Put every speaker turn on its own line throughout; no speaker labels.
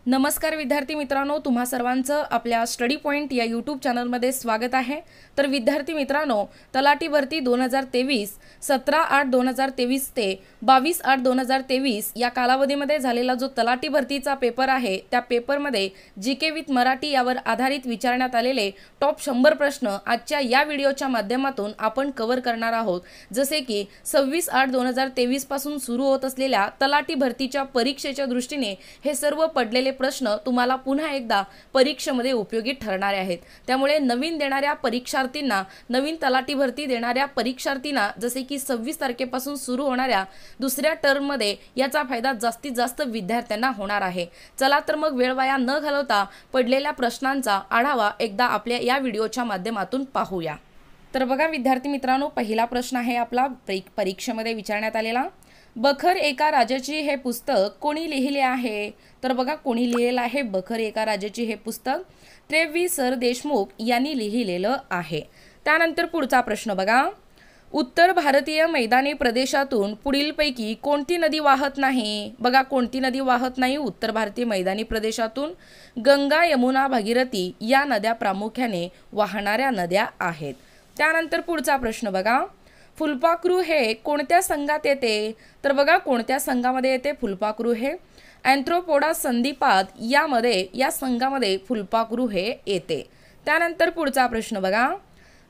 नमस्कार विद्यार्थी मित्रांनो, तुम्हा सर्वांचं आपल्या स्टडी पॉइंट या यूट्यूब चॅनलमध्ये स्वागत आहे। तर विद्यार्थी मित्रांनो, तलाठी भरती 2023 17/8/2023 ते 22/8/2023 या कालावधीमध्ये झालेला जो तलाठी भरतीचा पेपर आहे, त्या पेपरमध्ये जीके विथ मराठी यावर आधारित विचारण्यात आलेले टॉप 100 प्रश्न आजच्या या व्हिडिओच्या माध्यमातून आपण कव्हर करणार आहोत। जसे की 26/8/2023 पासून सुरू होत असलेल्या तलाठी भरतीच्या परीक्षेच्या दृष्टीने हे सर्व पडलेले प्रश्न तुम्हाला पुन्हा एकदा परीक्षेमध्ये उपयोगी ठरणार आहेत। त्यामुळे नवीन देणाऱ्या परीक्षार्थींना, नवीन तलाठी भरती देणाऱ्या परीक्षार्थींना जसे की 26 तारखेपासून सुरू होणाऱ्या दुसऱ्या टर्म मध्ये याचा फायदा जास्तीत जास्त विद्यार्थ्यांना होणार आहे। चला तर मग वेळ वाया न घालवता पडलेल्या प्रश्नांचा आढावा एकदा आपल्या या व्हिडिओच्या माध्यमातून पाहूया। तर बघा विद्यार्थी मित्रांनो, पहिला प्रश्न आहे आपला परीक्षेमध्ये विचारण्यात आलेला, बखर एका राजाची हे पुस्तक कोणी लिहिले आहे? तर बघा कोणी लिहिलेलं आहे बखर एका राजाची हे पुस्तक? त्रेवी सर देशमुख यांनी लिहिलेलं आहे। त्यानंतर पुढचा प्रश्न बघा, उत्तर भारतीय मैदानी प्रदेशातून पुढीलपैकी कोणती नदी वाहत नाही? बघा कोणती नदी वाहत नाही उत्तर भारतीय मैदानी प्रदेशातून? गंगा, यमुना, भागीरथी या नद्या प्रामुख्याने वाहणाऱ्या नद्या आहेत। त्यानंतर पुढचा प्रश्न बघा, फुलपाखरू हे कोणत्या संघात येते? तर बघा कोणत्या संघामध्ये येते फुलपाखरू हे? अँथ्रोपोडा संधिपाद या संघामध्ये फुलपाखरू हे येते। त्यानंतर पुढचा प्रश्न बघा,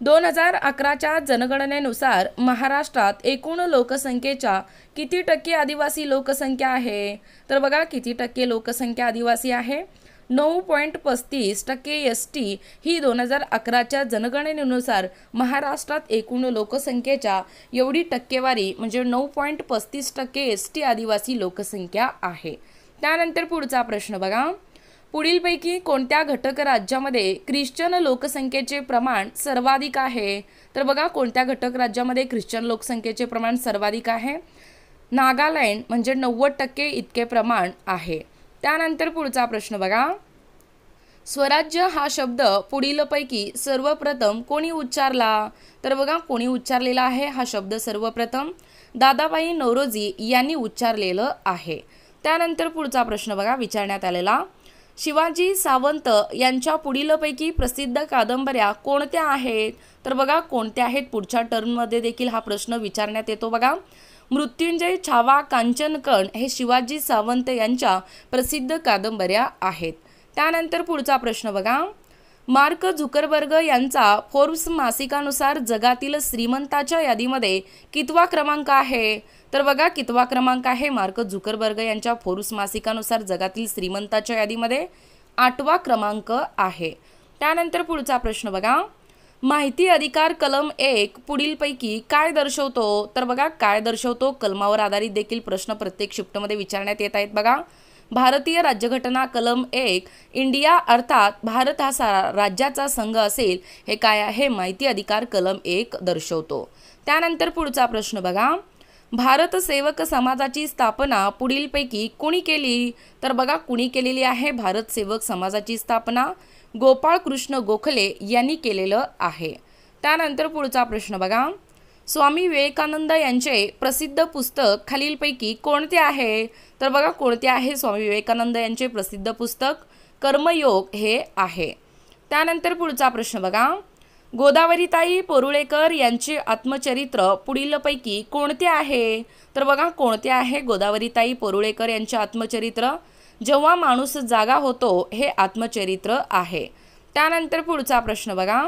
2011च्या जनगणनेनुसार महाराष्ट्रात एकूण लोकसंख्येच्या किती टक्के आदिवासी लोकसंख्या आहे? तर बघा किती टक्के लोकसंख्या आदिवासी आहे? 9.35% एसटी ही 2011च्या जनगणनेनुसार महाराष्ट्रात एकूण लोकसंख्येच्या एवढी टक्केवारी म्हणजे 9.35% एसटी आदिवासी लोकसंख्या आहे। त्यानंतर पुढचा प्रश्न बघा, पुढीलपैकी कोणत्या घटक राज्यामध्ये ख्रिश्चन लोकसंख्येचे प्रमाण सर्वाधिक आहे? तर बघा कोणत्या घटक राज्यामध्ये ख्रिश्चन लोकसंख्येचे प्रमाण सर्वाधिक आहे? नागालँड म्हणजे 90% इतके प्रमाण आहे। त्यानंतर पुढचा प्रश्न बघा, स्वराज्य हा शब्द पुढीलपैकी सर्वप्रथम कोणी उच्चारला? तर बघा कोणी उच्चारलेला आहे हा शब्द सर्वप्रथम? दादाभाई नौरोजी यांनी उच्चारलेलं आहे। त्यानंतर पुढचा प्रश्न बघा विचारण्यात आलेला, शिवाजी सावंत यांच्या पुढीलपैकी प्रसिद्ध कादंबऱ्या कोणत्या आहेत? तर बघा कोणत्या आहेत? पुढच्या टर्ममध्ये देखील हा प्रश्न विचारण्यात येतो बघा। मृत्युंजय, छावा, कांचनकण हे शिवाजी सावंत यांच्या प्रसिद्ध कादंबऱ्या आहेत। त्यानंतर पुढचा प्रश्न बघा, मार्क झुकरबर्ग यांचा फोर्ब्स मासिकानुसार जगातील श्रीमंताच्या यादीमध्ये कितवा क्रमांक आहे? तर बघा कितवा क्रमांक आहे मार्क झुकरबर्ग यांच्या फोर्ब्स मासिकानुसार जगातील श्रीमंताच्या यादीमध्ये? 8वा क्रमांक आहे। त्यानंतर पुढचा प्रश्न बघा, माहिती अधिकार कलम 1 पुढीलपैकी काय दर्शवतो? तर बघा काय दर्शवतो? कलमावर आधारित देखील प्रश्न प्रत्येक शिफ्टमध्ये विचारण्यात येत आहेत बघा। भारतीय राज्यघटना कलम 1 इंडिया अर्थात भारत हा राज्याचा संघ असेल हे काय आहे? माहिती अधिकार कलम 1 दर्शवतो। त्यानंतर पुढचा प्रश्न बघा, भारत सेवक समाजाची स्थापना पुढीलपैकी कुणी केली? तर बघा कुणी केलेली आहे भारत सेवक समाजाची स्थापना? गोपाळ कृष्ण गोखले यांनी केलेलं आहे। त्यानंतर पुढचा प्रश्न बघा, स्वामी विवेकानंद यांचे प्रसिद्ध पुस्तक खालीलपैकी कोणते आहे? तर बघा कोणते आहे स्वामी विवेकानंद यांचे प्रसिद्ध पुस्तक? कर्मयोग हे आहे। त्यानंतर पुढचा प्रश्न बघा, गोदावरीताई पोरुळेकर यांचे आत्मचरित्र पुढीलपैकी कोणते आहे? तर बघा कोणते आहे गोदावरीताई पोरुळेकर यांचे आत्मचरित्र? जेव्हा माणूस जागा होतो हे आत्मचरित्र आहे। त्यानंतर पुढचा प्रश्न बघा,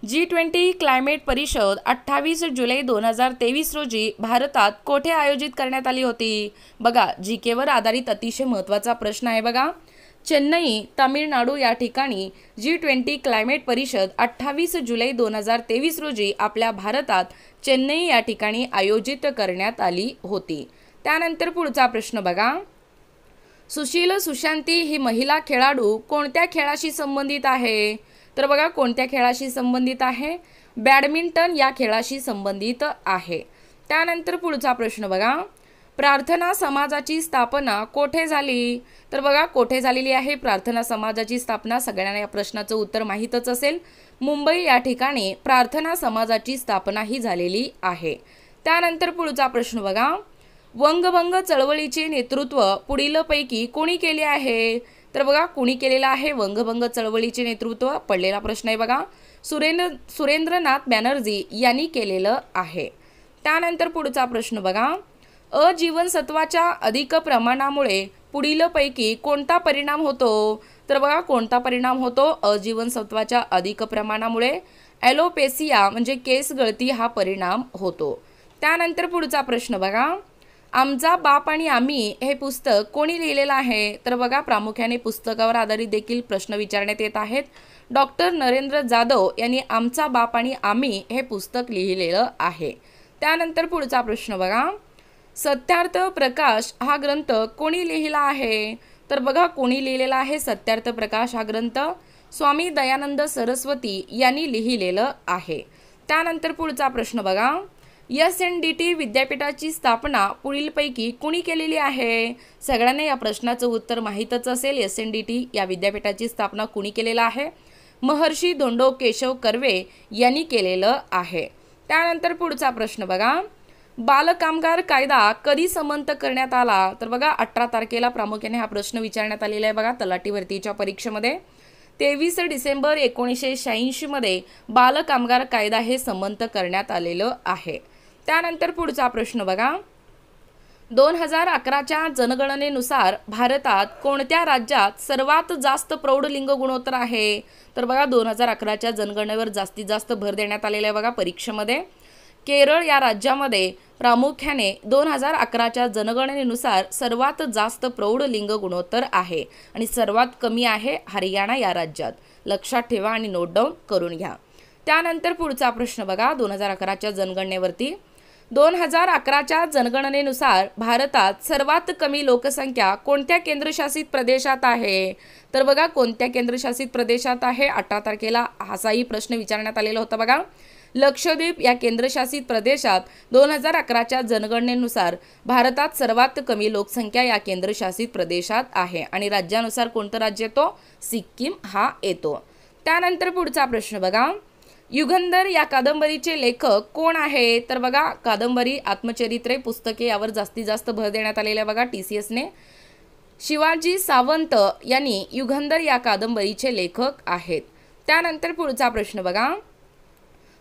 G20 क्लायमेट परिषद 28 जुलै 2023 रोजी भारतात कोठे आयोजित करण्यात आली होती? बघा जीकेवर आधारित अतिशय महत्त्वाचा प्रश्न आहे बघा। चेन्नई, तामिळनाडू या ठिकाणी G20 क्लायमेट परिषद 28 जुलै 2023 रोजी आपल्या भारतात चेन्नई या ठिकाणी आयोजित करण्यात आली होती। त्यानंतर पुढचा प्रश्न बघा, सुशील सुशांती ही महिला खेळाडू कोणत्या खेळाशी संबंधित आहे? तर बघा कोणत्या खेळाशी संबंधित आहे? बॅडमिंटन या खेळाशी संबंधित आहे। त्यानंतर पुढचा प्रश्न बघा, प्रार्थना समाजाची स्थापना कोठे झाली? तर बघा कोठे झालेली आहे प्रार्थना समाजाची स्थापना? सगळ्यांना या प्रश्नाचं उत्तर माहीतच असेल। मुंबई या ठिकाणी प्रार्थना समाजाची स्थापना ही झालेली आहे। त्यानंतर पुढचा प्रश्न बघा, वंगभंग चळवळीचे नेतृत्व पुढीलपैकी कोणी केले आहे? तर बघा कुणी केलेलं आहे वंगभंग चळवळीचे नेतृत्व, पडलेला प्रश्न आहे बघा. सुरेंद्रनाथ बॅनर्जी यांनी केलेलं आहे. त्यानंतर पुढचा प्रश्न बघा. अजीवनसत्वाच्या अधिक प्रमाणामुळे पुढीलपैकी कोणता परिणाम होतो? तर बघा कोणता परिणाम होतो अजीवनसत्वाच्या अधिक प्रमाणामुळे? ॲलोपेसिया म्हणजे केस गळती हा परिणाम होतो. त्यानंतर पुढचा प्रश्न बघा. आमचा बाप आणि आम्ही हे पुस्तक कोणी लिहिलेलं आहे? तर बघा प्रामुख्याने पुस्तकावर आधारित देखील प्रश्न विचारण्यात येत आहेत. डॉक्टर नरेंद्र जाधव यांनी आमचा बाप आणि आम्ही हे पुस्तक लिहिलेलं आहे. त्यानंतर पुढचा प्रश्न बघा. सत्यार्थ प्रकाश हा ग्रंथ कोणी लिहिला आहे? तर बघा कोणी लिहिलेला आहे सत्यार्थ प्रकाश हा ग्रंथ? स्वामी दयानंद सरस्वती यांनी लिहिलेलं आहे. त्यानंतर पुढचा प्रश्न बघा. SNDT विद्यापीठाची स्थापना पुढीलपैकी कुणी केलेली आहे? सगळ्यांना या प्रश्नाचं उत्तर माहीतच असेल. SNDT या विद्यापीठाची स्थापना कुणी केलेलं आहे? महर्षी धोंडो केशव कर्वे यांनी केलेलं आहे. त्यानंतर पुढचा प्रश्न बघा. बालकामगार कायदा कधी संमत करण्यात आला? तर बघा 18 तारखेला प्रामुख्याने हा प्रश्न विचारण्यात आलेला आहे बघा तलाठी भरतीच्या परीक्षेमध्ये. 23 डिसेंबर 1986 मध्ये बालकामगार कायदा हे संमत करण्यात आलेलं आहे. त्यानंतर पुढचा प्रश्न बघा. 2011च्या जनगणनेनुसार भारतात कोणत्या राज्यात सर्वात जास्त प्रौढ लिंग गुणोत्तर आहे? तर बघा 2011च्या जनगणनेवर जास्तीत जास्त भर देण्यात आलेला आहे बघा परीक्षेमध्ये. केरळ या राज्यामध्ये प्रामुख्याने 2011च्या जनगणनेनुसार सर्वात जास्त प्रौढ लिंग गुणोत्तर आहे आणि सर्वात कमी आहे हरियाणा या राज्यात. लक्षात ठेवा आणि नोट डाऊन करून घ्या. त्यानंतर पुढचा प्रश्न बघा. 2011च्या जनगणनेवरती 2011च्या जनगणनेनुसार भारतात सर्वात कमी लोकसंख्या कोणत्या केंद्रशासित प्रदेशात आहे? तर बघा कोणत्या केंद्रशासित प्रदेशात आहे? 18 तारखेला हाही प्रश्न विचारण्यात आलेला होता बघा. लक्षद्वीप या केंद्रशासित प्रदेशात 2011च्या जनगणनेनुसार भारतात सर्वात कमी लोकसंख्या या केंद्रशासित प्रदेशात आहे आणि राज्यानुसार कोणतं राज्य येतो? सिक्कीम हा येतो. त्यानंतर पुढचा प्रश्न बघा. युगंधर या कादंबरीचे लेखक कोण आहे? तर बघा कादंबरी आत्मचरित्रे पुस्तके यावर जास्तीत जास्त भर देण्यात आलेला आहे बघा TCSने. शिवाजी सावंत यांनी युगंधर या कादंबरीचे लेखक आहेत. त्यानंतर पुढचा प्रश्न बघा.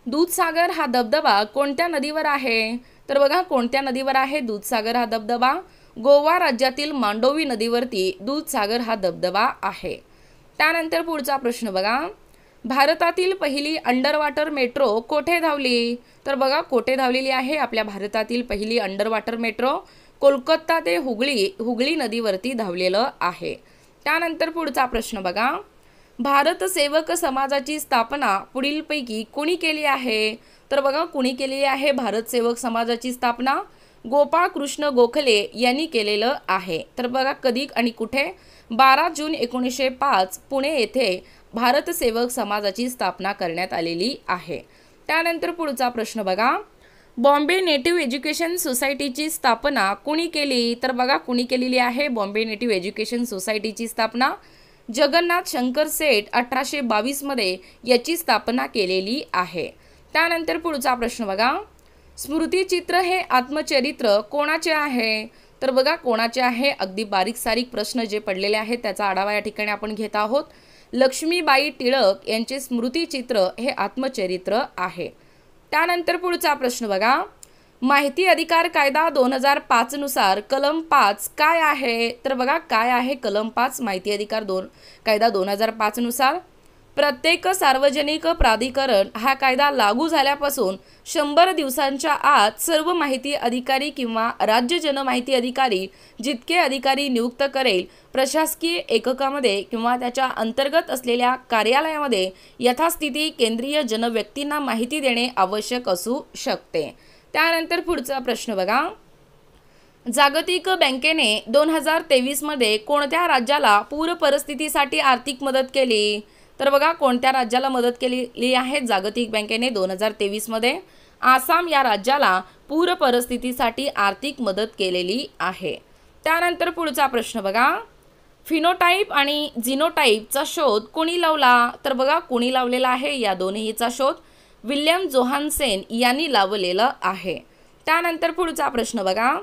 दूधसागर हा धबधबा कोणत्या नदीवर आहे? तर बघा कोणत्या नदीवर आहे दूधसागर हा धबधबा? गोवा राज्यातील मांडोवी नदीवरती दूधसागर हा धबधबा आहे. त्यानंतर पुढचा प्रश्न बघा. भारतातील पहिली अंडर वॉटर मेट्रो कोठे धावली? तर बघा कोठे धावलेली आहे आपल्या भारतातील पहिली अंडर वॉटर मेट्रो? कोलकाता ते हुगळी नदीवरती धावलेलं आहे. त्यानंतर पुढचा प्रश्न बघा. भारत सेवक समाजाची स्थापना पुढीलपैकी कोणी केली आहे? तर बघा कुणी केलेली आहे भारत सेवक समाजाची स्थापना? गोपाळ कृष्ण गोखले यांनी केलेलं आहे. तर बघा कधी आणि कुठे? 12 जून 1905 पुणे येथे भारत सेवक समाजाची स्थापना करण्यात आलेली आहे. त्यानंतर पुढचा प्रश्न बघा. बॉम्बे नेटिव्ह एज्युकेशन सोसायटीची स्थापना कुणी केली? तर बघा कुणी केलेली आहे बॉम्बे नेटिव्ह एज्युकेशन सोसायटीची स्थापना? जगन्नाथ शंकर सेठ 1822 मध्ये याची स्थापना केलेली आहे. त्यानंतर पुढचा प्रश्न बघा. स्मृतिचित्र हे आत्मचरित्र कोणाचे आहे? तर बघा कोणाचे आहे? अगदी बारीक सारीक प्रश्न जे पडलेले आहेत त्याचा आढावा या ठिकाणी आपण घेत आहोत. लक्ष्मीबाई टिळक यांचे स्मृतिचित्र हे आत्मचरित्र आहे. त्यानंतर पुढचा प्रश्न बघा. माहिती अधिकार कायदा 2005 नुसार कलम 5 काय आहे? तर बघा काय आहे कलम 5 माहिती अधिकार कायदा 2005 नुसार? प्रत्येक सार्वजनिक प्राधिकरण हा कायदा लागू झाल्यापासून 100 दिवसांच्या आत सर्व माहिती अधिकारी किंवा राज्य जनमाहिती अधिकारी जितके अधिकारी नियुक्त करेल प्रशासकीय एककामध्ये किंवा त्याच्या अंतर्गत असलेल्या कार्यालयामध्ये यथास्थिती केंद्रीय जनव्यक्तींना माहिती देणे आवश्यक असू शकते. त्यानंतर पुढचा प्रश्न बघा. जागतिक बँकेने 2023 मध्ये कोणत्या राज्याला पूर परिस्थितीसाठी आर्थिक मदत केली? तर बघा कोणत्या राज्याला मदत केलेली आहे जागतिक बँकेने 2023 मध्ये? आसाम या राज्याला पूर परिस्थितीसाठी आर्थिक मदत केलेली आहे. त्यानंतर पुढचा प्रश्न बघा. फिनोटाइप आणि जिनोटाइपचा शोध कोणी लावला? तर बघा कोणी लावलेला आहे या दोन्हीचा शोध? विल्यम जोहान्सेन यांनी लावलेला आहे. त्यानंतर पुढचा प्रश्न बघा.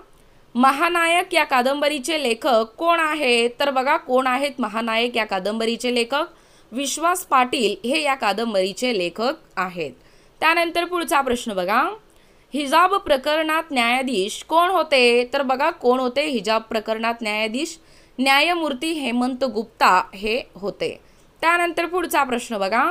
महानायक या कादंबरीचे लेखक कोण आहेत? तर बघा कोण आहेत महानायक या कादंबरीचे लेखक? विश्वास पाटील हे या कादंबरीचे लेखक आहेत. त्यानंतर पुढचा प्रश्न बघा, हिजाब प्रकरणात न्यायाधीश कोण होते? तर बघा कोण होते हिजाब प्रकरणात न्यायाधीश? न्यायमूर्ती हेमंत गुप्ता हे होते. त्यानंतर पुढचा प्रश्न बघा,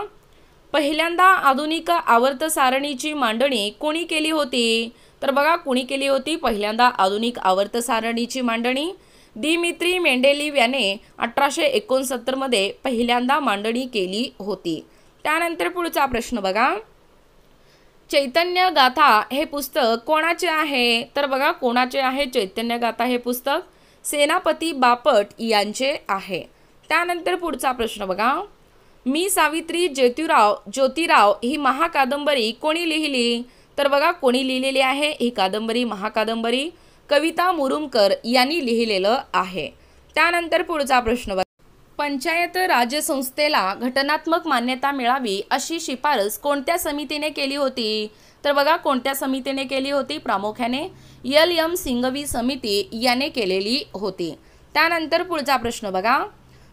पहिल्यांदा आधुनिक आवर्त सारणीची मांडणी कोणी केली होती? तर बघा कोणी केली होती पहिल्यांदा आधुनिक आवर्त सारणीची मांडणी? दिमित्री मेंडेलीव याने 1869 मध्ये पहिल्यांदा मांडणी केली होती. त्यानंतर पुढचा प्रश्न बघा, चैतन्य गाथा हे पुस्तक कोणाचे आहे? तर बघा कोणाचे आहे चैतन्य गाथा हे पुस्तक? सेनापती बापट यांचे आहे. त्यानंतर पुढचा प्रश्न बघा, मी सावित्री ज्योतिराव ही महाकादंबरी कोणी लिहिली? तर बघा कोणी लिहिलेली आहे ही कादंबरी महाकादंबरी? कविता मुरुमकर यांनी लिहिलेलं आहे. त्यानंतर पुढचा प्रश्न बघा, पंचायत राज संस्थेला घटनात्मक मान्यता मिळावी अशी शिफारस कोणत्या समितीने केली होती? तर बघा कोणत्या समितीने केली होती? प्रामुख्याने LM सिंघवी समिती याने केलेली होती. त्यानंतर पुढचा प्रश्न बघा,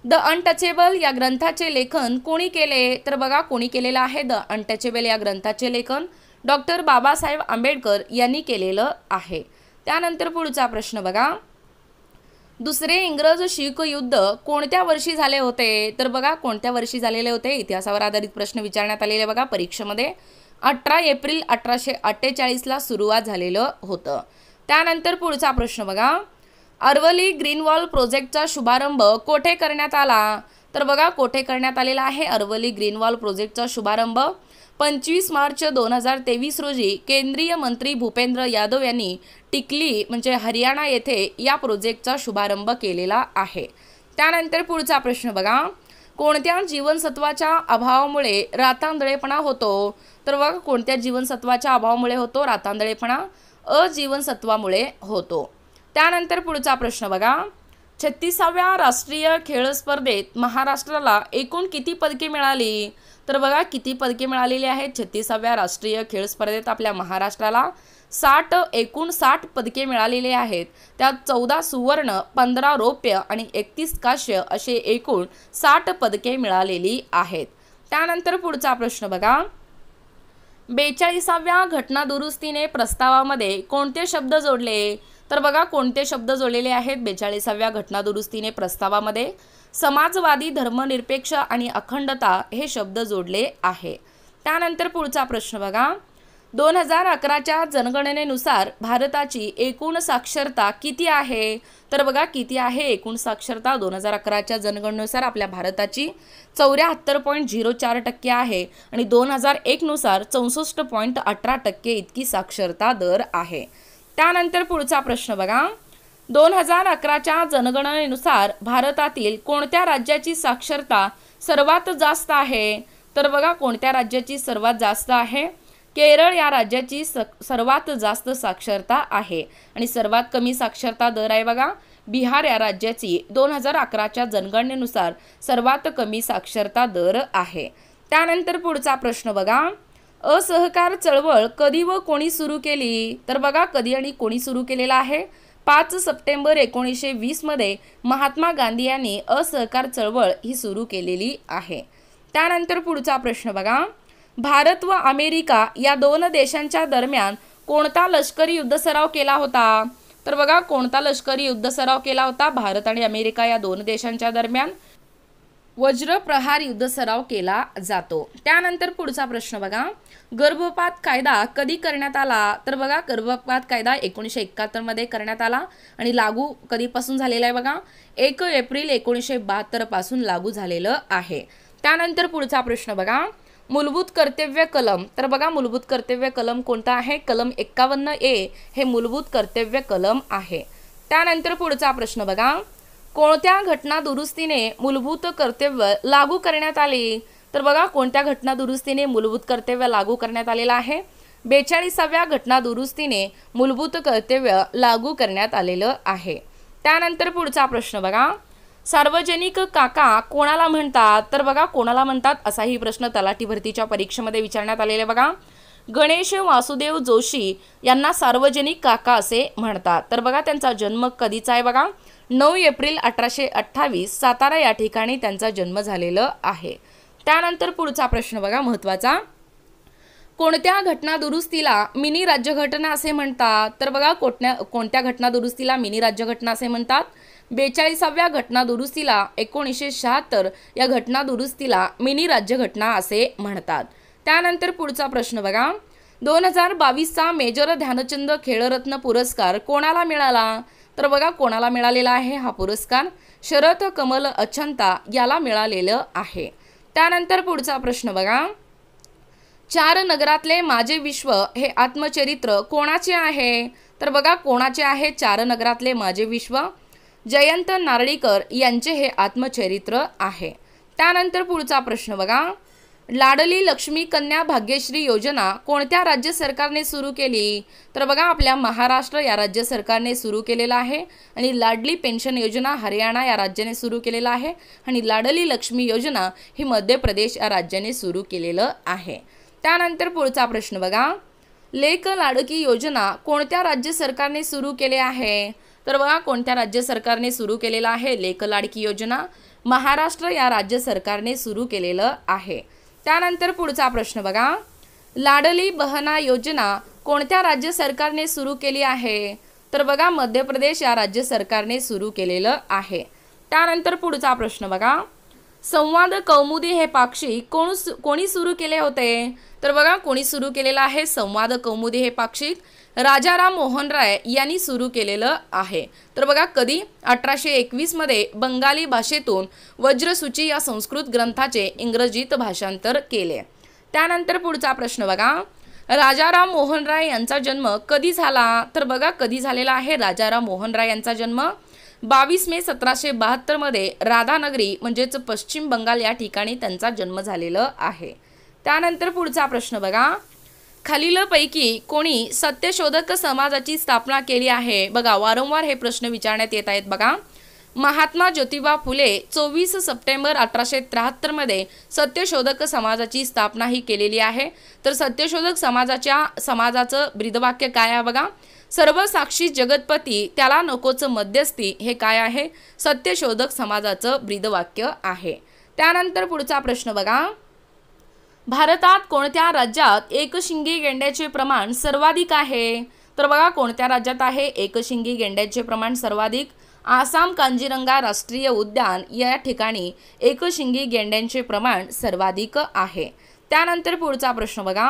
द अनटचेबल या ग्रंथाचे लेखन कोणी केले? तर बघा कोणी केलेलं आहे द अनटचेबल या ग्रंथाचे लेखन? डॉक्टर बाबासाहेब आंबेडकर यांनी केलेलं आहे. त्यानंतर पुढचा प्रश्न बघा, दुसरे इंग्रज शीख युद्ध कोणत्या वर्षी झाले होते? तर बघा कोणत्या वर्षी झालेले होते? इतिहासावर आधारित प्रश्न विचारण्यात आलेले बघा परीक्षेमध्ये. 18 एप्रिल 1848ला सुरुवात झालेलं होतं. त्यानंतर पुढचा प्रश्न बघा, अरवली ग्रीन वॉल प्रोजेक्टचा शुभारंभ कोठे करण्यात आला? तर बघा कोठे करण्यात आलेला आहे अरवली ग्रीन वॉल प्रोजेक्टचा शुभारंभ? 25 मार्च 2023 रोजी केंद्रीय मंत्री भूपेंद्र यादव यांनी टिकली म्हणजे हरियाणा येथे या प्रोजेक्टचा शुभारंभ केलेला आहे. त्यानंतर पुढचा प्रश्न बघा, कोणत्या जीवनसत्वाच्या अभावामुळे रातांधळेपणा होतो? तर बघा कोणत्या जीवनसत्वाच्या अभावामुळे होतो रातांधळेपणा? अजीवनसत्वामुळे होतो. त्यानंतर पुढचा प्रश्न बघा, 36व्या राष्ट्रीय खेळ स्पर्धेत महाराष्ट्राला एकूण किती पदके मिळाली? तर बघा किती पदके मिळालेली आहेत 36व्या राष्ट्रीय खेळ स्पर्धेत आपल्या महाराष्ट्राला? एकूण 60 पदके मिळालेली आहेत. त्यात 14 सुवर्ण, 15 रौप्य आणि 31 कांस्य असे एकूण 60 पदके मिळालेली आहेत. त्यानंतर पुढचा प्रश्न बघा, 42व्या घटना दुरुस्तीने प्रस्तावामध्ये कोणते शब्द जोडले? तर बघा कोणते शब्द जोडलेले आहेत 42व्या घटना दुरुस्तीने प्रस्तावामध्ये? समाजवादी, धर्मनिरपेक्ष आणि अखंडता हे शब्द जोडले आहे. त्यानंतर पुढचा प्रश्न बघा, 2011च्या जनगणनेनुसार भारताची एकूण साक्षरता किती आहे? तर बघा किती आहे एकूण साक्षरता 2011च्या जनगणनेनुसार आपल्या भारताची? 74.04% आहे आणि 2001 नुसार 64.18% इतकी साक्षरता दर आहे. त्यानंतर पुढचा प्रश्न बघा, 2011च्या जनगणनेनुसार भारतातील कोणत्या राज्याची साक्षरता सर्वात जास्त आहे? तर बघा कोणत्या राज्याची सर्वात जास्त आहे? केरळ या राज्याची सर्वात जास्त साक्षरता आहे आणि सर्वात कमी साक्षरता दर आहे बघा बिहार या राज्याची 2011च्या जनगणनेनुसार सर्वात कमी साक्षरता दर आहे. त्यानंतर पुढचा प्रश्न बघा, असहकार चळवळ कधी व कोणी सुरू केली? तर बघा कधी आणि कोणी सुरू केलेला आहे? 5 सप्टेंबर 1920 मध्ये महात्मा गांधी यांनी असहकार चळवळ ही सुरू केलेली आहे. त्यानंतर पुढचा प्रश्न बघा, भारत व अमेरिका या दोन देशांच्या दरम्यान कोणता लष्करी युद्ध सराव केला होता? तर बघा कोणता लष्करी युद्ध सराव केला होता भारत आणि अमेरिका या दोन देशांच्या दरम्यान? वज्रप्रहार युद्ध सराव केला जातो. त्यानंतर पुढचा प्रश्न बघा, गर्भपात कायदा कधी करण्यात आला? तर बघा गर्भपात कायदा 1971 मध्ये करण्यात आला आणि लागू कधीपासून झालेला आहे बघा 1 एप्रिल 1972 पासून लागू झालेलं आहे. त्यानंतर पुढचा प्रश्न बघा, मूलभूत कर्तव्य कलम. तर बघा मूलभूत कर्तव्य कलम कोणता आहे? कलम 51A हे मूलभूत कर्तव्य कलम आहे. त्यानंतर पुढचा प्रश्न बघा, कोणत्या घटना दुरुस्तीने मूलभूत कर्तव्य लागू करण्यात आले? तर बघा कोणत्या घटना दुरुस्तीने मूलभूत कर्तव्य लागू करण्यात आलेला आहे? 42व्या घटना दुरुस्तीने मूलभूत कर्तव्य लागू करण्यात आलेलं आहे. त्यानंतर पुढचा प्रश्न बघा, सार्वजनिक काका कोणाला म्हणतात? तर बघा कोणाला म्हणतात असाही प्रश्न तलाठी भरतीच्या परीक्षेमध्ये विचारण्यात आलेला बघा. गणेश वासुदेव जोशी यांना सार्वजनिक काका असे म्हणतात. तर बघा त्यांचा जन्म कधीचा आहे बघा, 9 एप्रिल 1828 सातारा या ठिकाणी त्यांचा जन्म झालेला आहे. त्यानंतर पुढचा प्रश्न बघा महत्त्वाचा, कोणत्या घटना दुरुस्तीला मिनी राज्यघटना असे म्हणतात? तर बघा कोणत्या घटना दुरुस्तीला मिनी राज्यघटना असे म्हणतात? 42व्या घटना दुरुस्तीला 1976 या घटना दुरुस्तीला मिनी राज्यघटना असे म्हणतात. त्यानंतर पुढचा प्रश्न बघा, 2022चा मेजर ध्यानचंद खेलरत्न पुरस्कार कोणाला मिळाला? तर बघा कोणाला मिळालेला आहे हा पुरस्कार? शरद कमल अचंता याला मिळालेलं आहे. त्यानंतर पुढचा प्रश्न बघा, 4 नगरातले माझे विश्व हे आत्मचरित्र कोणाचे आहे? तर बघा कोणाचे आहे 4 नगरातले माझे विश्व? जयंत नारळीकर यांचे हे आत्मचरित्र आहे. त्यानंतर पुढचा प्रश्न बघा, लाडली लक्ष्मी कन्या भाग्यश्री योजना कोणत्या राज्य सरकारने सुरू केली? तर बघा आपल्या महाराष्ट्र या राज्य सरकारने सुरू केलेला आहे. आणि लाडली पेन्शन योजना हरियाणा या राज्याने सुरू केलेला आहे. आणि लाडली लक्ष्मी योजना ही मध्य प्रदेश या राज्याने सुरू केलेलं आहे. त्यानंतर पुढचा प्रश्न बघा, लेक लाडकी योजना कोणत्या राज्य सरकारने सुरू केले आहे? तर बघा कोणत्या राज्य सरकारने सुरू केलेला आहे लेक लाडकी योजना? महाराष्ट्र या राज्य सरकारने सुरू केलेलं आहे. त्यानंतर पुढचा प्रश्न बघा, लाडली बहना योजना कोणत्या राज्य सरकारने सुरू केली आहे? तर बघा मध्य प्रदेश या राज्य सरकारने सुरू केलेलं आहे. त्यानंतर पुढचा प्रश्न बघा, संवाद कौमुदी हे पाक्षिक कोणी सुरू केले होते? तर बघा कोणी सुरू केलेलं आहे संवाद कौमुदी हे पाक्षिक? राजाराम मोहन राय यांनी सुरू केलेलं आहे. तर बघा कधी? 1821 मध्ये बंगाली भाषेतून वज्रसूची या संस्कृत ग्रंथाचे इंग्रजीत भाषांतर केले. त्यानंतर पुढचा प्रश्न बघा, राजाराम मोहन राय यांचा जन्म कधी झाला? तर बघा कधी झालेला आहे राजाराम मोहन राय यांचा जन्म? 22 मे 1772 मध्ये राधानगरी म्हणजेच पश्चिम बंगाल या ठिकाणी त्यांचा जन्म झालेला आहे. त्यानंतर पुढचा प्रश्न बघा, खालीलपैकी कोणी सत्यशोधक समाजाची स्थापना केली आहे? बघा वारंवार हे प्रश्न विचारण्यात येत आहेत बघा. महात्मा ज्योतिबा फुले 24 सप्टेंबर 1873 मध्ये सत्यशोधक समाजाची स्थापना ही केलेली आहे. तर सत्यशोधक समाजाचं ब्रीदवाक्य काय आहे बघा? सर्व साक्षी जगतपती त्याला नकोच मध्यस्थी हे काय आहे? सत्यशोधक समाजाचं ब्रीदवाक्य आहे. त्यानंतर पुढचा प्रश्न बघा, भारतात कोणत्या राज्यात एकशिंगी गेंड्याचे प्रमाण सर्वाधिक आहे? तर बघा कोणत्या राज्यात आहे एकशिंगी गेंड्याचे प्रमाण सर्वाधिक? आसाम कांजीरंगा राष्ट्रीय उद्यान या ठिकाणी एकशिंगी गेंड्यांचे प्रमाण सर्वाधिक आहे. त्यानंतर पुढचा प्रश्न बघा,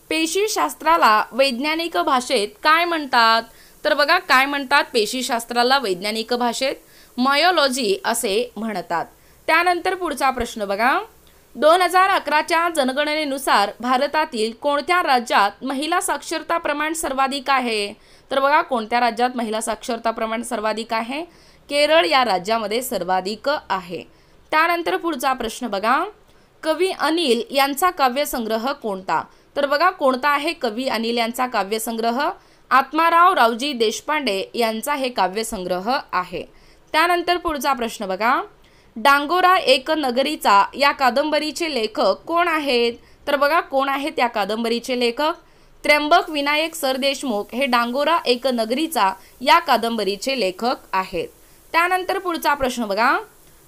पेशीशास्त्राला वैज्ञानिक भाषेत काय म्हणतात? तर बघा काय म्हणतात पेशीशास्त्राला वैज्ञानिक भाषेत? मायोलॉजी असे म्हणतात. त्यानंतर पुढचा प्रश्न बघा, 2011च्या जनगणनेनुसार भारतातील कोणत्या राज्यात महिला साक्षरता प्रमाण सर्वाधिक आहे? तर बघा कोणत्या राज्यात महिला साक्षरता प्रमाण सर्वाधिक आहे? केरळ या राज्यामध्ये सर्वाधिक आहे. त्यानंतर पुढचा प्रश्न बघा, कवी अनिल यांचा काव्यसंग्रह कोणता? तर बघा कोणता आहे कवी अनिल यांचा काव्यसंग्रह? आत्माराव रावजी देशपांडे यांचा हे काव्यसंग्रह आहे. त्यानंतर पुढचा प्रश्न बघा, डांगोरा एक नगरीचा या कादंबरीचे लेखक कोण आहेत? तर बघा कोण आहेत या कादंबरीचे लेखक? त्र्यंबक विनायक सरदेशमुख हे डांगोरा एक नगरीचा या कादंबरीचे लेखक आहेत. त्यानंतर पुढचा प्रश्न बघा,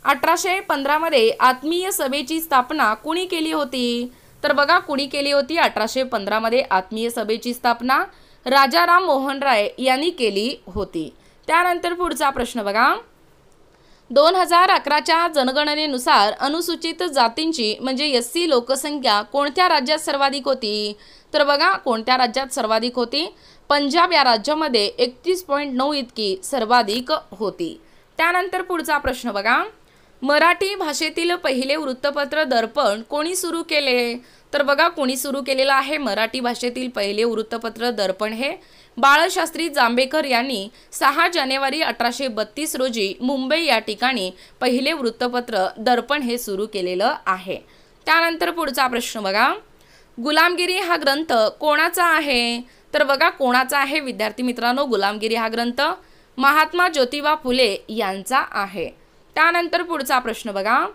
1815 मध्ये आत्मीय सभेची स्थापना कुणी केली होती? तर बघा कुणी केली होती 1815 मध्ये आत्मीय सभेची स्थापना? राजाराम मोहन राय यांनी केली होती. त्यानंतर पुढचा प्रश्न बघा, 2011च्या जनगणनेनुसार अनुसूचित जातींची म्हणजे एससी लोकसंख्या कोणत्या राज्यात सर्वाधिक होती? तर बघा कोणत्या राज्यात सर्वाधिक होती? पंजाब या राज्यामध्ये 31.9 इतकी सर्वाधिक होती. त्यानंतर पुढचा प्रश्न बघा, मराठी भाषेतील पहिले वृत्तपत्र दर्पण कोणी सुरू केले? तर बघा कोणी सुरू केलेलं आहे मराठी भाषेतील पहिले वृत्तपत्र दर्पण? हे बाळशास्त्री जांभेकर यांनी 6 जानेवारी 1832 रोजी मुंबई या ठिकाणी पहिले वृत्तपत्र दर्पण हे सुरू केलेलं आहे. त्यानंतर पुढचा प्रश्न बघा, गुलामगिरी हा ग्रंथ कोणाचा आहे? तर बघा कोणाचा आहे विद्यार्थी मित्रांनो गुलामगिरी हा ग्रंथ? महात्मा ज्योतिबा फुले यांचा आहे. त्यानंतर पुढचा प्रश्न बघा,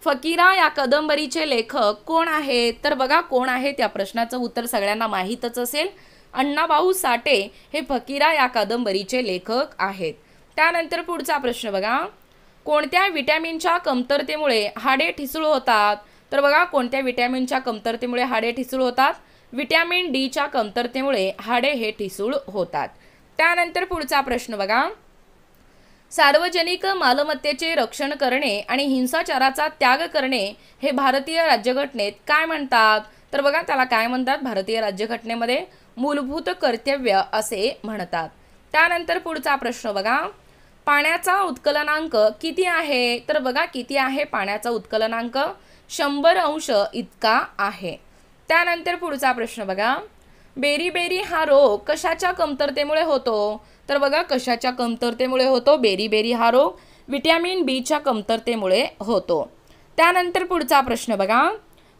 फकीरा या कादंबरीचे लेखक कोण आहेत? तर बघा कोण आहेत या प्रश्नाचं उत्तर सगळ्यांना माहीतच असेल. अण्णाभाऊ साठे हे फकीरा या कादंबरीचे लेखक आहेत. त्यानंतर पुढचा प्रश्न बघा, कोणत्या विटॅमिनच्या कमतरतेमुळे हाडे ठिसूळ होतात? तर बघा कोणत्या विटॅमिनच्या कमतरतेमुळे हाडे ठिसूळ होतात? विटॅमिन डीच्या कमतरतेमुळे हाडे हे ठिसूळ होतात. त्यानंतर पुढचा प्रश्न बघा, सार्वजनिक मालमत्तेचे रक्षण करणे आणि हिंसाचाराचा त्याग करणे हे भारतीय राज्यघटनेत काय म्हणतात? तर बघा त्याला काय म्हणतात? भारतीय राज्यघटनेमध्ये मूलभूत कर्तव्य असे म्हणतात. त्यानंतर पुढचा प्रश्न बघा, पाण्याचा उत्कलनांक किती आहे? तर बघा किती आहे पाण्याचा उत्कलनांक? 100 अंश इतका आहे. त्यानंतर पुढचा प्रश्न बघा, बेरीबेरी हा रोग कशाच्या कमतरतेमुळे होतो? तर बघा कशाच्या कमतरतेमुळे होतो बेरीबेरी हा रोग? विटॅमिन बीच्या कमतरतेमुळे होतो. त्यानंतर पुढचा प्रश्न बघा,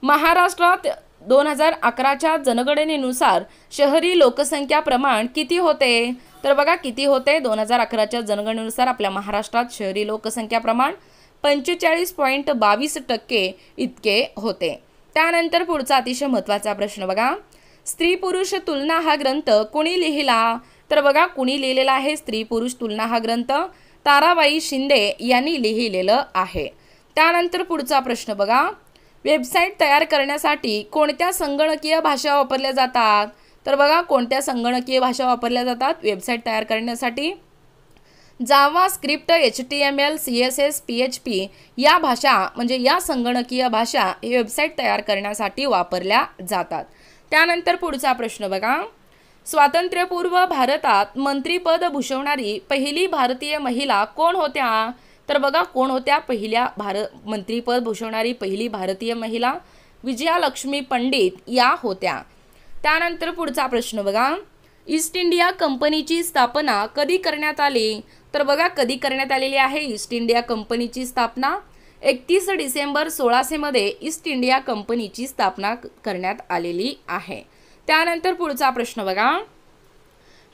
महाराष्ट्रात 2011च्या जनगणनेनुसार शहरी लोकसंख्या प्रमाण किती होते? तर बघा किती होते? 2011च्या जनगणनेनुसार आपल्या महाराष्ट्रात शहरी लोकसंख्या प्रमाण 45.22% इतके होते. त्यानंतर पुढचा अतिशय महत्त्वाचा प्रश्न बघा, स्त्री पुरुष तुलना हा ग्रंथ कोणी लिहिला? तर बघा कुणी लिहिलेला आहे स्त्री पुरुष तुलना हा ग्रंथ? ताराबाई शिंदे यांनी लिहिलेलं आहे. त्यानंतर पुढचा प्रश्न बघा, वेबसाईट तयार करण्यासाठी कोणत्या संगणकीय भाषा वापरल्या जातात? तर बघा कोणत्या संगणकीय भाषा वापरल्या जातात वेबसाईट तयार करण्यासाठी? जावा स्क्रिप्ट, HTML, CSS, PHP या भाषा म्हणजे या संगणकीय भाषा हे वेबसाईट तयार करण्यासाठी वापरल्या जातात. त्यानंतर पुढचा प्रश्न बघा, स्वातंत्र्यपूर्व भारतात मंत्रीपद भूषवणारी पहिली भारतीय महिला कोण होत्या? तर बघा कोण होत्या मंत्रीपद भूषवणारी पहिली भारतीय महिला? विजयालक्ष्मी पंडित या होत्या. त्यानंतर पुढचा प्रश्न बघा, ईस्ट इंडिया कंपनीची स्थापना कधी करण्यात आली? तर बघा कधी करण्यात आलेली आहे ईस्ट इंडिया कंपनीची स्थापना? 31 डिसेंबर 1600 मध्ये ईस्ट इंडिया कंपनीची स्थापना करण्यात आलेली आहे. त्यानंतर पुढचा प्रश्न बघा,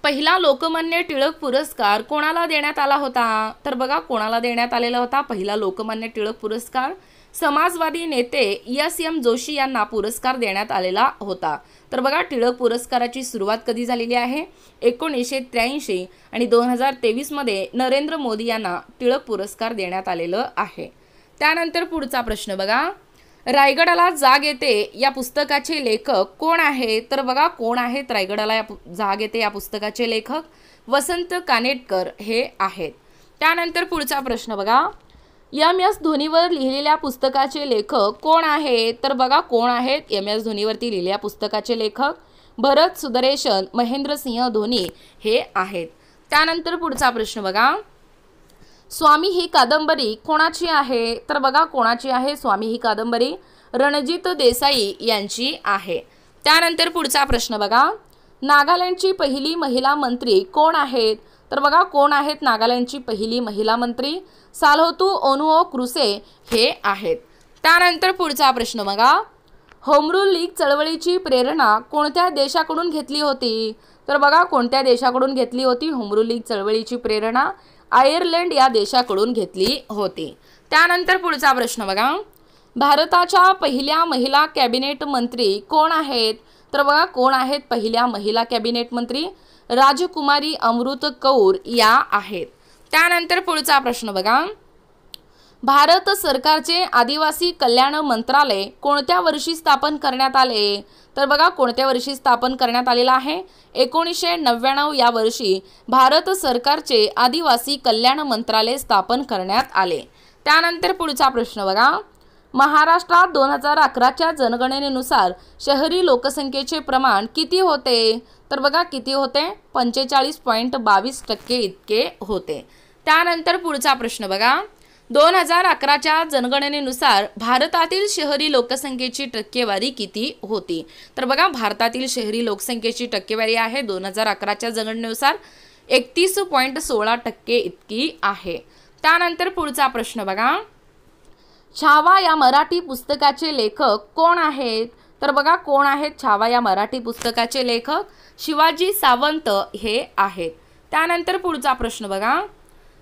पहिला लोकमान्य टिळक पुरस्कार कोणाला देण्यात आला होता? तर बघा कोणाला देण्यात आलेला होता पहिला लोकमान्य टिळक पुरस्कार? समाजवादी नेते S.M. जोशी यांना पुरस्कार देण्यात आलेला होता. तर बघा टिळक पुरस्काराची सुरुवात कधी झालेली आहे? 1983 आणि 2023 मध्ये नरेंद्र मोदी यांना टिळक पुरस्कार देण्यात आलेलं आहे. त्यानंतर पुढचा प्रश्न बघा, रायगडाला जाग येते या पुस्तकाचे लेखक कोण आहेत? तर बघा कोण आहेत रायगडाला जाग येते या पुस्तकाचे लेखक? वसंत कानेटकर हे आहेत. त्यानंतर पुढचा प्रश्न बघा, MS धोनीवर लिहिलेल्या पुस्तकाचे लेखक कोण आहेत? तर बघा कोण आहेत MS धोनीवरती लिहिलेल्या पुस्तकाचे लेखक? भरत सुदर्शन महेंद्रसिंह धोनी हे आहेत. त्यानंतर पुढचा प्रश्न बघा, स्वामी ही कादंबरी कोणाची आहे? तर बघा कोणाची आहे स्वामी ही कादंबरी? रणजित देसाई यांची आहे. त्यानंतर पुढचा प्रश्न बघा, नागालँडची पहिली महिला मंत्री कोण आहेत? तर बघा कोण आहेत नागालँडची पहिली महिला मंत्री? साल्होतू ओनुओ क्रुसे हे आहेत. त्यानंतर पुढचा प्रश्न बघा, होम रूल लीग चळवळीची प्रेरणा कोणत्या देशाकडून घेतली होती? तर बघा कोणत्या देशाकडून घेतली होती होम रूल लीग चळवळीची प्रेरणा? आयर्लंड या देशाकडून घेतली होती. त्यानंतर पुढचा प्रश्न बघा, भारताच्या पहिल्या महिला कॅबिनेट मंत्री कोण आहेत? तर बघा कोण आहेत पहिल्या महिला कॅबिनेट मंत्री? राजकुमारी अमृत कौर या आहेत. त्यानंतर पुढचा प्रश्न बघा, भारत सरकारचे आदिवासी कल्याण मंत्रालय कोणत्या वर्षी स्थापन करण्यात आले? तर बघा कोणत्या वर्षी स्थापन करण्यात आलेला आहे? 1999 या वर्षी भारत सरकारचे आदिवासी कल्याण मंत्रालय स्थापन करण्यात आले. त्यानंतर पुढचा प्रश्न बघा, महाराष्ट्रात 2011च्या जनगणनेनुसार शहरी लोकसंख्येचे प्रमाण किती होते? तर बघा किती होते? 45.22% इतके होते. त्यानंतर पुढचा प्रश्न बघा, 2011च्या जनगणनेनुसार भारतातील शहरी लोकसंख्येची टक्केवारी किती होती? तर बघा भारतातील शहरी लोकसंख्येची टक्केवारी आहे 2011च्या जनगणनेनुसार 31.16% इतकी आहे. त्यानंतर पुढचा प्रश्न बघा, छावा या मराठी पुस्तकाचे लेखक कोण आहेत? तर बघा कोण आहेत छावा या मराठी पुस्तकाचे लेखक? शिवाजी सावंत हे आहेत. त्यानंतर पुढचा प्रश्न बघा,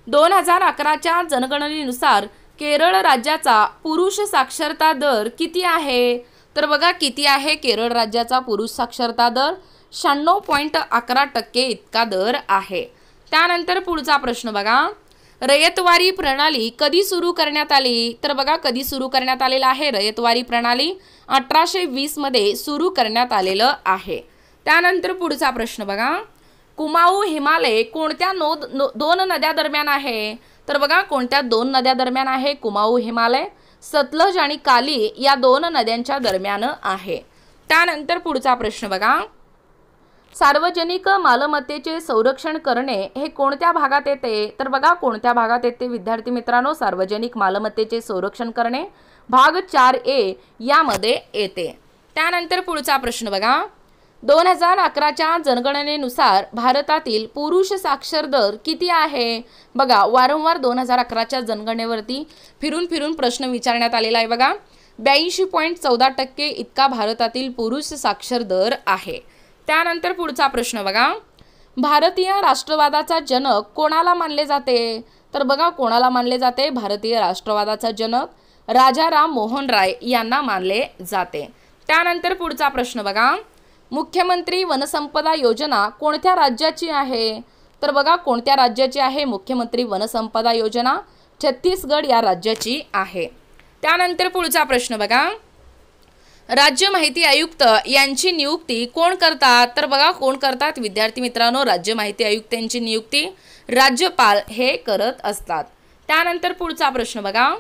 2011च्या जनगणनेनुसार केरळ राज्याचा पुरुष साक्षरता दर किती आहे? तर बघा किती आहे केरळ राज्याचा पुरुष साक्षरता दर? 96.11% इतका दर आहे. त्यानंतर पुढचा प्रश्न बघा, रयतवारी प्रणाली कधी सुरू करण्यात आली? तर बघा कधी सुरू करण्यात आलेलं आहे रयतवारी प्रणाली? 1820 मध्ये सुरू करण्यात आलेलं आहे. त्यानंतर पुढचा प्रश्न बघा, कुमाऊ हिमालय कोणत्या दोन नद्या दरम्यान आहे? तर बघा कोणत्या दोन नद्या दरम्यान आहे कुमाऊ हिमालय? सतलज आणि काली या दोन नद्यांच्या दरम्यान आहे. त्यानंतर पुढचा प्रश्न बघा, सार्वजनिक मालमत्तेचे संरक्षण करणे हे कोणत्या भागात येते? तर बघा कोणत्या भागात येते विद्यार्थी मित्रांनो? सार्वजनिक मालमत्तेचे संरक्षण करणे भाग 4A यामध्ये येते. त्यानंतर पुढचा प्रश्न बघा, 2011च्या जनगणनेनुसार भारतातील पुरुष साक्षर दर किती आहे? बघा वारंवार 2011च्या जनगणनेवरती फिरून फिरून प्रश्न विचारण्यात आलेला आहे. बघा 82.14% इतका भारतातील पुरुष साक्षर दर आहे. त्यानंतर पुढचा प्रश्न बघा, भारतीय राष्ट्रवादाचा जनक कोणाला मानले जाते? तर बघा कोणाला मानले जाते? भारतीय राष्ट्रवादाचा जनक राजा राम मोहन राय यांना मानले जाते. त्यानंतर पुढचा प्रश्न बघा, मुख्यमंत्री वनसंपदा योजना कोणत्या राज्याची आहे? तर बघा कोणत्या राज्याची आहे मुख्यमंत्री वनसंपदा योजना? छत्तीसगड या राज्याची आहे. त्यानंतर पुढचा प्रश्न बघा, राज्य माहिती आयुक्त यांची नियुक्ती कोण करतात? तर बघा कोण करतात विद्यार्थी मित्रांनो? राज्य माहिती आयुक्त यांची नियुक्ती राज्यपाल हे करत असतात. त्यानंतर पुढचा प्रश्न बघा,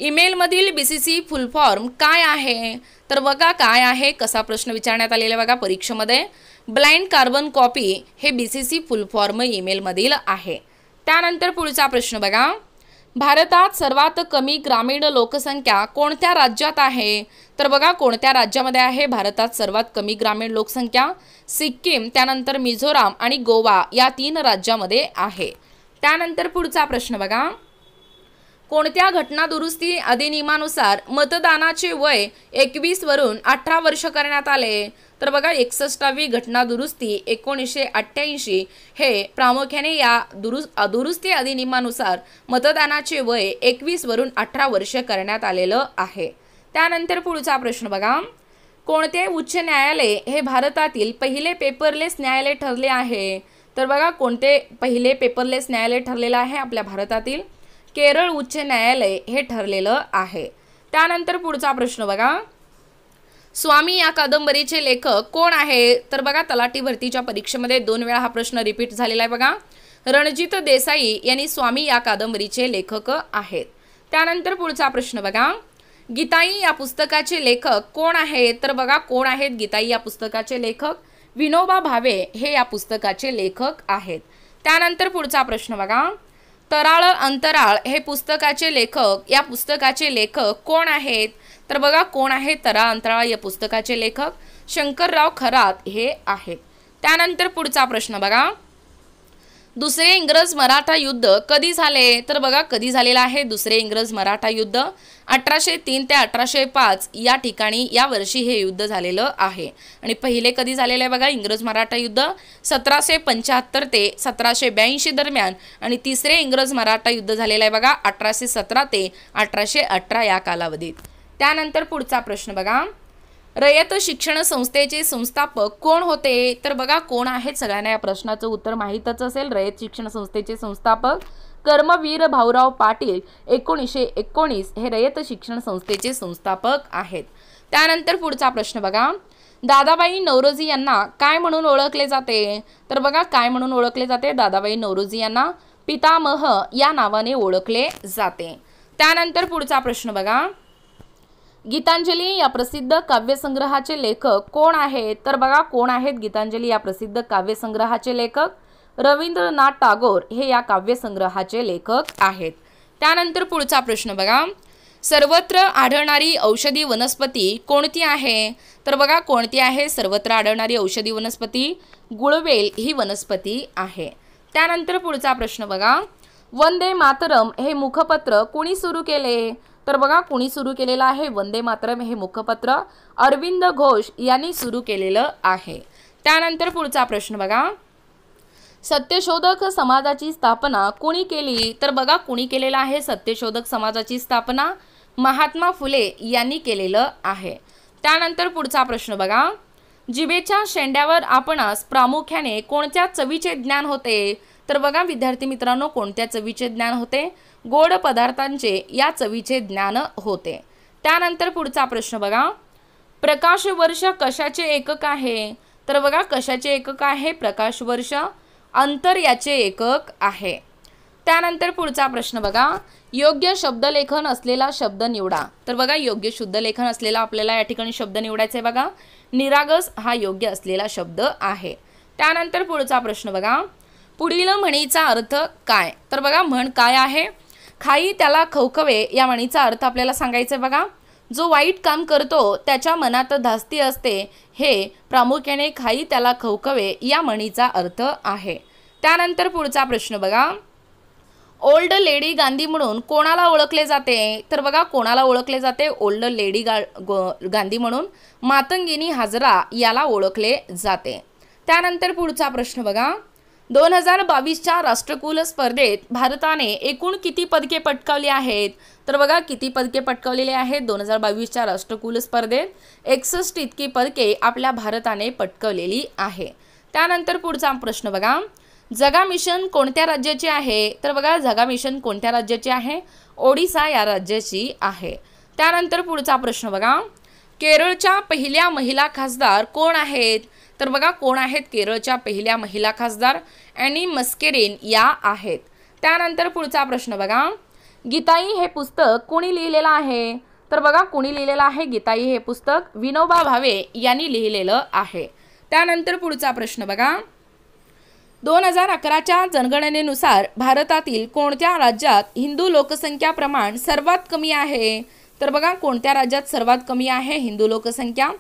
ईमेलमधील BCC फुल फॉर्म काय आहे? तर बघा काय आहे? कसा प्रश्न विचारण्यात आलेला बघा परीक्षेमध्ये? ब्लाइंड कार्बन कॉपी हे BCC फुल फॉर्म ईमेलमधील आहे. त्यानंतर पुढचा प्रश्न बघा, भारतात सर्वात कमी ग्रामीण लोकसंख्या कोणत्या राज्यात आहे? तर बघा कोणत्या राज्यामध्ये आहे भारतात सर्वात कमी ग्रामीण लोकसंख्या? सिक्कीम, त्यानंतर मिझोराम आणि गोवा या 3 राज्यामध्ये आहे. त्यानंतर पुढचा प्रश्न बघा, कोणत्या घटना दुरुस्ती अधिनियमानुसार मतदानाचे वय 21 वरून 18 वर्ष करण्यात आले? तर बघा 61वी घटना दुरुस्ती 1988 हे प्रामुख्याने या दुरुस्ती अधिनियमानुसार मतदानाचे वय 21 वरून 18 वर्ष करण्यात आलेलं आहे. त्यानंतर पुढचा प्रश्न बघा, कोणते उच्च न्यायालय हे भारतातील पहिले पेपरलेस न्यायालय ठरले आहे? तर बघा कोणते पहिले पेपरलेस न्यायालय ठरलेलं आहे आपल्या भारतातील? केरळ उच्च न्यायालय हे ठरलेलं आहे. त्यानंतर पुढचा प्रश्न बघा, स्वामी या कादंबरीचे लेखक कोण आहे? तर बघा तलाठी भरतीच्या परीक्षेमध्ये 2 वेळा हा प्रश्न रिपीट झालेला आहे बघा. रणजित देसाई यांनी स्वामी या कादंबरीचे लेखक आहेत. त्यानंतर पुढचा प्रश्न बघा, गीताई या पुस्तकाचे लेखक कोण आहेत? तर बघा कोण आहेत गीताई या पुस्तकाचे लेखक? विनोबा भावे हे या पुस्तकाचे लेखक आहेत. त्यानंतर पुढचा प्रश्न बघा, तराळ अंतराळ हे पुस्तकाचे लेखक या पुस्तकाचे लेखक कोण आहेत? तर बघा कोण आहेत तराळ अंतराळ या पुस्तकाचे लेखक? शंकरराव खरात हे आहेत. त्यानंतर पुढचा प्रश्न बघा, दुसरे इंग्रज मराठा युद्ध कधी झाले? तर बघा कधी झालेला आहे दुसरे इंग्रज मराठा युद्ध? 1803 ते 1805 या ठिकाणी या वर्षी हे युद्ध झालेलं आहे. आणि पहिले कधी झालेलं आहे बघा इंग्रज मराठा युद्ध? 1775 ते 1782 दरम्यान. आणि तिसरे इंग्रज मराठा युद्ध झालेलं आहे बघा 1817 ते 1818 या कालावधीत. त्यानंतर पुढचा प्रश्न बघा, रयत शिक्षण संस्थेचे संस्थापक कोण होते? तर बघा कोण आहेत? सगळ्यांना या प्रश्नाचं उत्तर माहीतच असेल. रयत शिक्षण संस्थेचे संस्थापक कर्मवीर भाऊराव पाटील 1919 हे रयत शिक्षण संस्थेचे संस्थापक आहेत. त्यानंतर पुढचा प्रश्न बघा, दादाबाई नौरोजी यांना काय म्हणून ओळखले जाते? तर बघा काय म्हणून ओळखले जाते? दादाबाई नौरोजी यांना पितामह या नावाने ओळखले जाते. त्यानंतर पुढचा प्रश्न बघा, गीतांजली या प्रसिद्ध काव्यसंग्रहाचे लेखक कोण आहेत? तर बघा कोण आहेत गीतांजली या प्रसिद्ध काव्यसंग्रहाचे लेखक? रवींद्रनाथ टागोर हे या काव्यसंग्रहाचे लेखक आहेत. त्यानंतर पुढचा प्रश्न बघा, सर्वत्र आढळणारी औषधी वनस्पती कोणती आहे? तर बघा कोणती आहे सर्वत्र आढळणारी औषधी वनस्पती? गुळवेल ही वनस्पती आहे. त्यानंतर पुढचा प्रश्न बघा, वंदे मातरम हे मुखपत्र कोणी सुरू केले? तर बघा कोणी सुरू केलेलं आहे वंदे मातरम हे मुखपत्र? अरविंद घोष यांनी सुरू केलेलं आहे. त्यानंतर पुढचा प्रश्न बघा, सत्यशोधक समाजाची स्थापना कोणी केली? तर बघा कोणी केलेलं आहे सत्यशोधक समाजाची स्थापना? महात्मा फुले यांनी केलेलं आहे. त्यानंतर पुढचा प्रश्न बघा, जिभेच्या शेंड्यावर आपणास प्रामुख्याने कोणत्या चवीचे ज्ञान होते? तर बघा विद्यार्थी मित्रांनो, कोणत्या चवीचे ज्ञान होते? गोड पदार्थांचे या चवीचे ज्ञान होते. त्यानंतर पुढचा प्रश्न बघा, प्रकाश वर्ष कशाचे एकक आहे? तर बघा कशाचे एकक आहे प्रकाश वर्ष? अंतर याचे एकक आहे. त्यानंतर पुढचा प्रश्न बघा, योग्य शब्दलेखन असलेला शब्द निवडा. तर बघा योग्य शुद्धलेखन असलेला आपल्याला या ठिकाणी शब्द निवडायचा आहे. बघा निरागस हा योग्य असलेला शब्द आहे. त्यानंतर पुढचा प्रश्न बघा, पुढील म्हणीचा अर्थ काय? तर बघा म्हण काय आहे? खाई त्याला खवखवे या म्हणीचा अर्थ आपल्याला सांगायचा आहे. बघा जो वाईट काम करतो त्याच्या मनात धास्ती असते, हे प्रामुख्याने खाई त्याला खवखवे या म्हणीचा अर्थ आहे. त्यानंतर पुढचा प्रश्न बघा, ओल्ड लेडी गांधी म्हणून कोणाला ओळखले जाते? तर बघा कोणाला ओळखले जाते ओल्ड लेडी गांधी म्हणून? मातंगिनी हाजरा याला ओळखले जाते. त्यानंतर पुढचा प्रश्न बघा, 2022च्या राष्ट्रकुल स्पर्धेत भारताने एकूण किती पदके पटकावली आहेत? तर बघा किती पदके पटकावलेली आहेत 2022च्या राष्ट्रकुल स्पर्धेत? 61 इतकी पदके आपल्या भारताने पटकावलेली आहे. त्यानंतर पुढचा प्रश्न बघा, जगा मिशन कोणत्या राज्याचे आहे? तर बघा जगा मिशन कोणत्या राज्याचे आहे? ओडिसा या राज्याची आहे. त्यानंतर पुढचा प्रश्न बघा, केरळच्या पहिल्या महिला खासदार कोण आहेत? तर बघा कोण आहेत केरळच्या पहिल्या महिला खासदार? ॲनी मस्केरिन या आहेत. त्यानंतर पुढचा प्रश्न बघा, गीताई हे पुस्तक कोणी लिहिलेलं आहे? तर बघा कोणी लिहिलेलं आहे गीताई हे पुस्तक? विनोबा भावे यांनी लिहिलेलं आहे. त्यानंतर पुढचा प्रश्न बघा, 2011च्या जनगणनेनुसार भारतातील कोणत्या राज्यात हिंदू लोकसंख्या प्रमाण सर्वात कमी आहे? तर बघा कोणत्या राज्यात सर्वात कमी आहे हिंदू लोकसंख्या?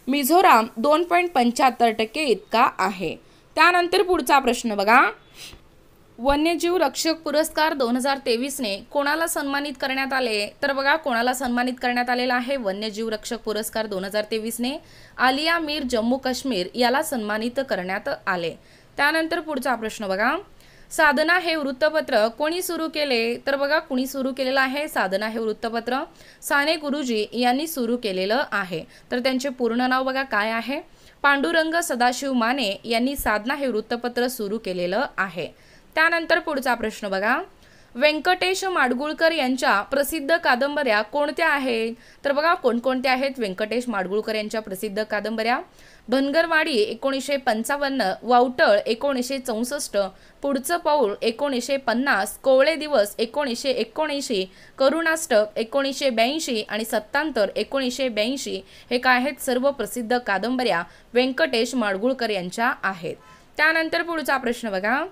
मिझोराम 2.75% इतका आहे. त्यानंतर पुढचा प्रश्न बघा, वन्यजीव रक्षक पुरस्कार 2023ने कोणाला सन्मानित करण्यात आले? तर बघा कोणाला सन्मानित करण्यात आलेला आहे वन्यजीव रक्षक पुरस्कार 2023ने? आलिया मीर जम्मू काश्मीर याला सन्मानित करण्यात आले. त्यानंतर पुढचा प्रश्न बघा, साधना हे वृत्तपत्र कोणी सुरू केले? तर बघा कोणी सुरू केलेलं आहे साधना हे वृत्तपत्र? साने गुरुजी यांनी सुरू केलेलं आहे. तर त्यांचे पूर्ण नाव बघा काय आहे? पांडुरंग सदाशिव माने यांनी साधना हे वृत्तपत्र सुरू केलेलं आहे. त्यानंतर पुढचा प्रश्न बघा, व्यंकटेश माडगुळकर यांच्या प्रसिद्ध कादंबऱ्या कोणत्या आहेत? तर बघा कोणकोणत्या आहेत व्यंकटेश माडगुळकर यांच्या प्रसिद्ध कादंबऱ्या? धनगरवाडी 1955, वावटळ 1964, पुढचं पाऊल 1950, कोवळे दिवस 1979, करुणाष्टक 1982 आणि सत्तांतर 1982 हे काय आहेत? सर्व प्रसिद्ध कादंबऱ्या व्यंकटेश माडगुळकर यांच्या आहेत. त्यानंतर पुढचा प्रश्न बघा,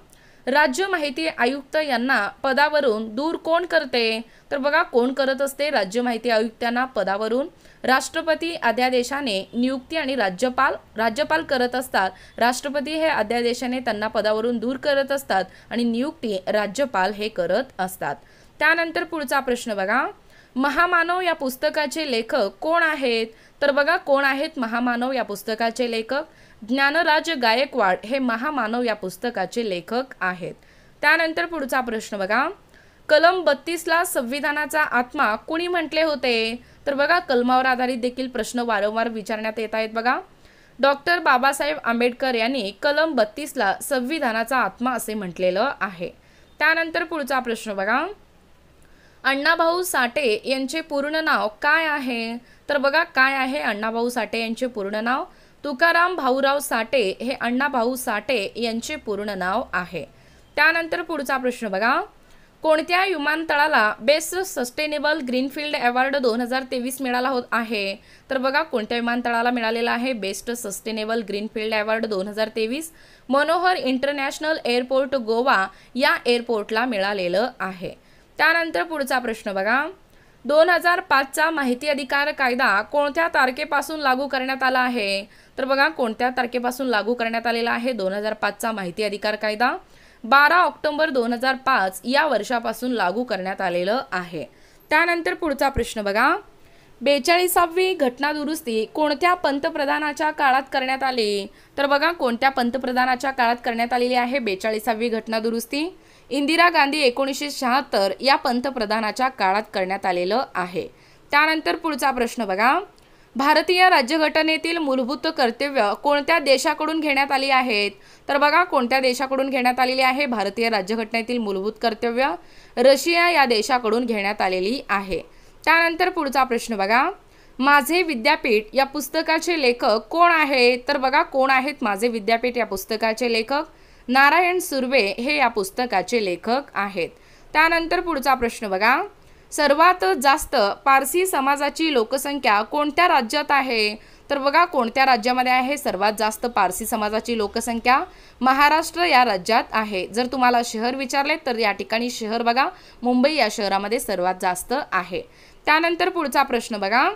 राज्य माहिती आयुक्त यांना पदावरून दूर कोण करते? तर बघा कोण करत असते राज्य माहिती आयुक्तांना पदावरून? राष्ट्रपती अध्यादेशाने नियुक्ती आणि राज्यपाल करत असतात. राष्ट्रपती हे अध्यादेशाने त्यांना पदावरून दूर करत असतात आणि नियुक्ती राज्यपाल हे करत असतात. त्यानंतर पुढचा प्रश्न बघा, महामानव या पुस्तकाचे लेखक कोण आहेत? तर बघा कोण आहेत महामानव या पुस्तकाचे लेखक? ज्ञानराज गायकवाड हे महामानव या पुस्तकाचे लेखक आहेत. त्यानंतर पुढचा प्रश्न बघा, कलम 32ला संविधानाचा आत्मा कोणी म्हटले होते? तर बघा कलमावर आधारित देखील प्रश्न वारंवार विचारण्यात येत आहेत. बघा डॉक्टर बाबासाहेब आंबेडकर यांनी कलम 32ला संविधानाचा आत्मा असे म्हटलेलं आहे. त्यानंतर पुढचा प्रश्न बघा, अण्णाभाऊ साठे यांचे पूर्ण नाव काय आहे? तर बघा काय आहे अण्णाभाऊ साठे यांचे पूर्ण नाव? तुकाराम भाऊराव साठे हे अण्णाभाऊ साठे यांचे पूर्ण नाव आहे. त्यानंतर पुढचा प्रश्न बघा, कोणत्या विमानतळाला बेस्ट सस्टेनेबल ग्रीनफील्ड अवॉर्ड 2023 मिळाला आहे? तर बघा कोणत्या विमानतळाला मिळालेला आहे best sustainable greenfield award 2023? Manohar international airport Goa या एअरपोर्टला मिळालेलं आहे. त्यानंतर पुढचा प्रश्न बघा, 2005चा माहिती अधिकार कायदा कोणत्या तारखेपासून लागू करण्यात आला आहे? तर बघा कोणत्या तारखेपासून लागू करण्यात आलेला आहे 2005चा माहिती अधिकार कायदा? 12 ऑक्टोबर 2005 या वर्षापासून लागू करण्यात आलेलं आहे. त्यानंतर पुढचा प्रश्न बघा, 42वी घटना दुरुस्ती कोणत्या पंतप्रधानाच्या काळात करण्यात आली? तर बघा कोणत्या पंतप्रधानाच्या काळात करण्यात आलेली आहे 42वी घटना दुरुस्ती? इंदिरा गांधी 1976 या पंतप्रधानाच्या काळात करण्यात आलेलं आहे. त्यानंतर पुढचा प्रश्न बघा, भारतीय राज्यघटनेतील मूलभूत कर्तव्य कोणत्या देशाकडून घेण्यात आली आहेत? तर बघा कोणत्या देशाकडून घेण्यात आलेली आहे भारतीय राज्यघटनेतील मूलभूत कर्तव्य? रशिया या देशाकडून घेण्यात आलेली आहे. त्यानंतर पुढचा प्रश्न बघा, माझे विद्यापीठ या पुस्तकाचे लेखक कोण आहेत? तर बघा कोण आहेत माझे विद्यापीठ या पुस्तकाचे लेखक? नारायण सुर्वे हे या पुस्तकाचे लेखक आहेत. त्यानंतर पुढचा प्रश्न बघा, सर्वात जास्त पारसी समाजाची लोकसंख्या कोणत्या राज्यात आहे? तर बघा कोणत्या राज्यामध्ये आहे सर्वात जास्त पारसी समाजाची लोकसंख्या? महाराष्ट्र या राज्यात आहे. जर तुम्हाला शहर विचारले तर या ठिकाणी शहर बघा मुंबई या शहरामध्ये सर्वात जास्त आहे. त्यानंतर पुढचा प्रश्न बघा,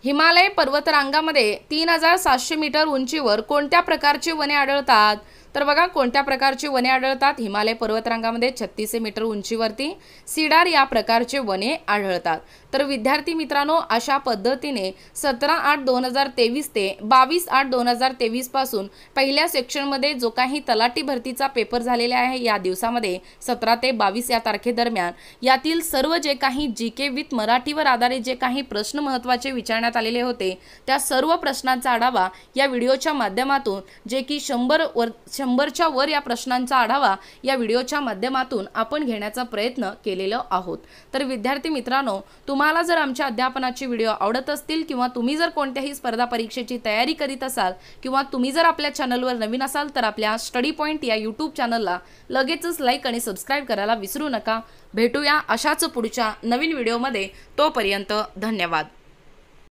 हिमालय पर्वतरांगामध्ये 3700 मीटर उंचीवर कोणत्या प्रकारची वने आढळतात? तर बघा कोणत्या प्रकारची वने आढळतात हिमालय पर्वतरांगामध्ये? 36 मीटर उंचीवरती सीडार या प्रकारचे वने आढळतात. तर विद्यार्थी मित्रांनो, अशा पद्धतीने 17/8/2023 ते 22/8/2023 पासून पहिल्या सेक्शनमध्ये जो काही तलाठी भरतीचा पेपर झालेला आहे या दिवसामध्ये 17 ते 22 या तारखेदरम्यान यातील सर्व जे काही जीके विथ मराठीवर आधारित जे काही प्रश्न महत्त्वाचे विचारण्यात आलेले होते त्या सर्व प्रश्नांचा आढावा या व्हिडिओच्या माध्यमातून, जे की 100च्या वर या प्रश्नांचा आढावा या व्हिडिओच्या माध्यमातून आपण घेण्याचा प्रयत्न केलेला आहोत. तर विद्यार्थी मित्रांनो, तुम्हाला जर आमच्या अध्यापनाचे व्हिडिओ आवडत असतील किंवा तुम्ही जर कोणत्याही स्पर्धा परीक्षेची तयारी करीत असाल किंवा तुम्ही जर आपल्या चॅनलवर नवीन असाल तर आपल्या स्टडी पॉइंट या यूट्यूब चॅनलला लगेचच लाईक आणि सबस्क्राईब करायला विसरू नका. भेटूया अशाच पुढच्या नवीन व्हिडिओमध्ये. तोपर्यंत धन्यवाद.